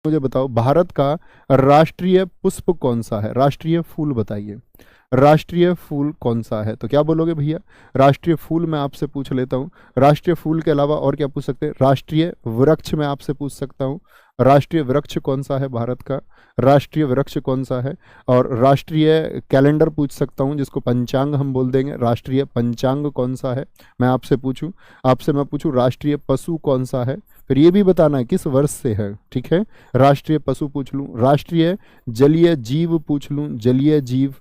मुझे बताओ भारत का राष्ट्रीय पुष्प कौन सा है, राष्ट्रीय फूल बताइए। राष्ट्रीय फूल कौन सा है? तो क्या बोलोगे भैया? राष्ट्रीय फूल मैं आपसे पूछ लेता हूँ। राष्ट्रीय फूल के अलावा और क्या पूछ सकते हैं? राष्ट्रीय वृक्ष मैं आपसे पूछ सकता हूँ। राष्ट्रीय वृक्ष कौन सा है भारत का? राष्ट्रीय वृक्ष कौन सा है? और राष्ट्रीय कैलेंडर पूछ सकता हूँ, जिसको पंचांग हम बोल देंगे। राष्ट्रीय पंचांग कौन सा है मैं आपसे पूछूं। आपसे मैं पूछूं राष्ट्रीय पशु कौन सा है, फिर ये भी बताना है किस वर्ष से है, ठीक है। राष्ट्रीय पशु पूछ लूं, राष्ट्रीय जलीय जीव पूछ लूं, जलीय जीव,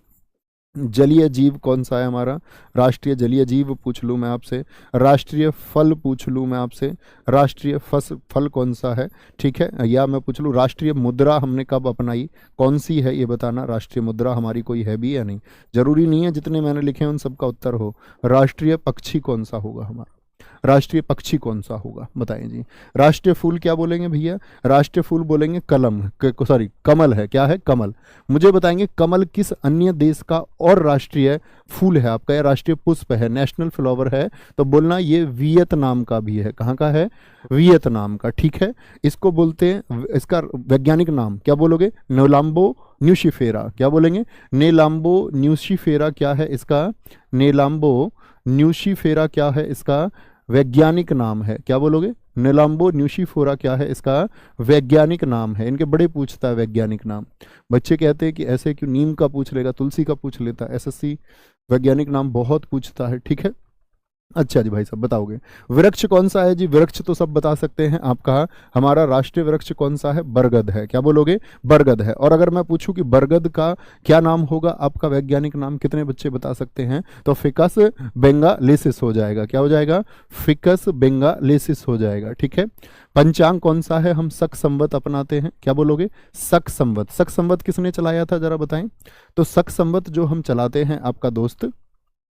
जलीय जीव कौन सा है हमारा? राष्ट्रीय जलीय जीव पूछ लूँ मैं आपसे। राष्ट्रीय फल पूछ लूँ मैं आपसे, राष्ट्रीय फल कौन सा है, ठीक है। या मैं पूछ लूँ राष्ट्रीय मुद्रा हमने कब अपनाई, कौन सी है ये बताना। राष्ट्रीय मुद्रा हमारी कोई है भी या नहीं, जरूरी नहीं है जितने मैंने लिखे हैं उन सबका उत्तर हो। राष्ट्रीय पक्षी कौन सा होगा हमारा? राष्ट्रीय पक्षी कौन सा होगा बताएं जी। राष्ट्रीय फूल क्या बोलेंगे भैया? राष्ट्रीय फूल बोलेंगे कलम, सॉरी कमल है। क्या है? कमल। मुझे बताएंगे कमल किस अन्य देश का और राष्ट्रीय फूल है आपका, या राष्ट्रीय पुष्प है, नेशनल फ्लावर है? तो बोलना ये वियतनाम का भी है। कहाँ का है? वियतनाम का, ठीक है। इसको बोलते हैं, इसका वैज्ञानिक नाम क्या बोलोगे? नेलाम्बो न्यूशिफेरा। क्या बोलेंगे? नेलाम्बो न्यूशिफेरा क्या है इसका? नेलाम्बो न्यूशिफेरा क्या है इसका वैज्ञानिक नाम है? क्या बोलोगे? नेलाम्बो न्यूशिफोरा क्या है इसका वैज्ञानिक नाम है। इनके बड़े पूछता है वैज्ञानिक नाम। बच्चे कहते हैं कि ऐसे क्यों, नीम का पूछ लेगा, तुलसी का पूछ लेता है, एसएससी वैज्ञानिक नाम बहुत पूछता है, ठीक है। अच्छा जी भाई साहब बताओगे। वृक्ष कौन सा है जी? वृक्ष तो सब बता सकते हैं आपका। हमारा राष्ट्रीय वृक्ष कौन सा है? बरगद है। क्या बोलोगे? बरगद है। और अगर मैं पूछूं कि बरगद का क्या नाम होगा आपका वैज्ञानिक नाम, कितने बच्चे बता सकते हैं? तो फिकस बेंगालेसिस हो जाएगा। क्या हो जाएगा? फिकस बेंगालेसिस हो जाएगा, ठीक है। पंचांग कौन सा है? हम शक संवत अपनाते हैं। क्या बोलोगे? शक संवत। शक संवत किसने चलाया था जरा बताएं। तो शक संवत जो हम चलाते हैं आपका दोस्त,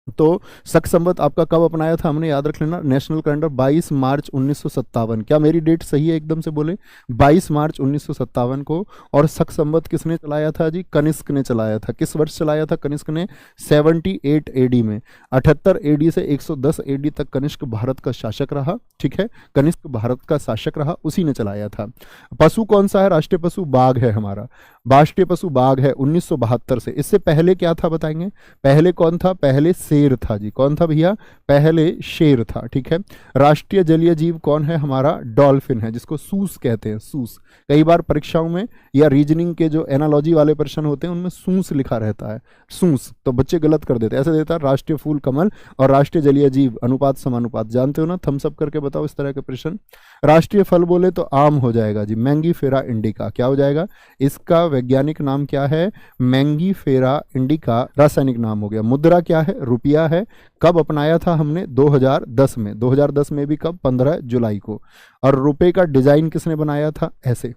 तो शक संवत आपका कब अपनाया था हमने, याद रख लेना। नेशनल कैलेंडर 22 मार्च 1957। क्या मेरी डेट सही है एकदम से बोले? 22 मार्च 1957 को। और शक संवत किसने चलाया था जी? कनिष्क ने चलाया था। किस वर्ष चलाया था कनिष्क ने? 78 एडी में। 78 एडी से 110 एडी तक कनिष्क भारत का शासक रहा, ठीक है। कनिष्क भारत का शासक रहा, उसी ने चलाया था। पशु कौन सा है? राष्ट्रीय पशु बाघ है हमारा। राष्ट्रीय पशु बाघ है 1972 से। इससे पहले क्या था बताएंगे? पहले कौन था? पहले शेर था जी। कौन था भैया? पहले शेर था, ठीक है। राष्ट्रीय जलीय जीव कौन है हमारा? डॉल्फिन है, जिसको सूस कहते हैं। सूस कई बार परीक्षाओं में या रीजनिंग के जो एनालॉजी वाले प्रश्न होते हैं उनमें सूस लिखा रहता है, सूस, तो बच्चे गलत कर देते हैं। ऐसे देता है राष्ट्रीय फूल कमल और राष्ट्रीय जलीय जीव अनुपात समानुपात, जानते हो ना? थम्स अप करके बताओ इस तरह के प्रश्न। राष्ट्रीय फल बोले तो आम हो जाएगा जी, मैंगीफेरा इंडिका। क्या हो जाएगा? इसका वैज्ञानिक नाम क्या है? मैंगीफेरा इंडिका रासायनिक नाम हो गया। मुद्रा क्या है? रुपया है। कब अपनाया था हमने? 2010 में। 2010 में भी कब? 15 जुलाई को। और रुपए का डिजाइन किसने बनाया था? ऐसे,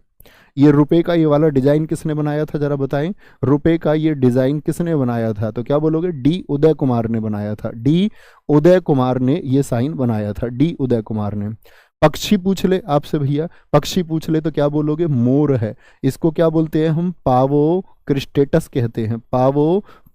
ये रुपए का ये वाला डिजाइन किसने बनाया था जरा बताएं। रुपए का ये डिजाइन किसने बनाया था? तो क्या बोलोगे? डी उदय कुमार ने बनाया था। डी उदय कुमार ने ये साइन बनाया था, डी उदय कुमार ने। पक्षी पूछ ले आपसे भैया, पक्षी पूछ ले तो क्या बोलोगे? मोर है। इसको क्या बोलते हैं हम? पावो क्रिस्टेटस कहते हैं।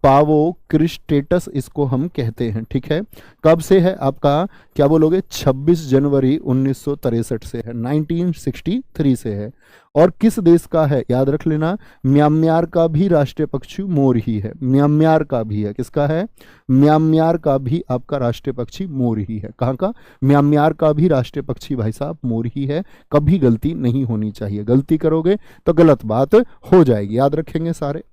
पावो क्रिस्टेटस इसको हम कहते हैं, ठीक है। कब से है आपका? क्या बोलोगे? 26 जनवरी 1963 से है, 1963 से है। और किस देश का है? याद रख लेना, म्यांमार का भी राष्ट्रीय पक्षी मोर ही है। म्यांमार का भी है। किसका है? म्यांमार का भी आपका राष्ट्रीय पक्षी मोर ही है। कहाँ का? म्यांमार का भी राष्ट्रीय पक्षी भाई साहब मोर ही है। कभी गलती नहीं होनी चाहिए, गलती करोगे तो गलत बात हो जाएगी, याद रखेंगे सारे।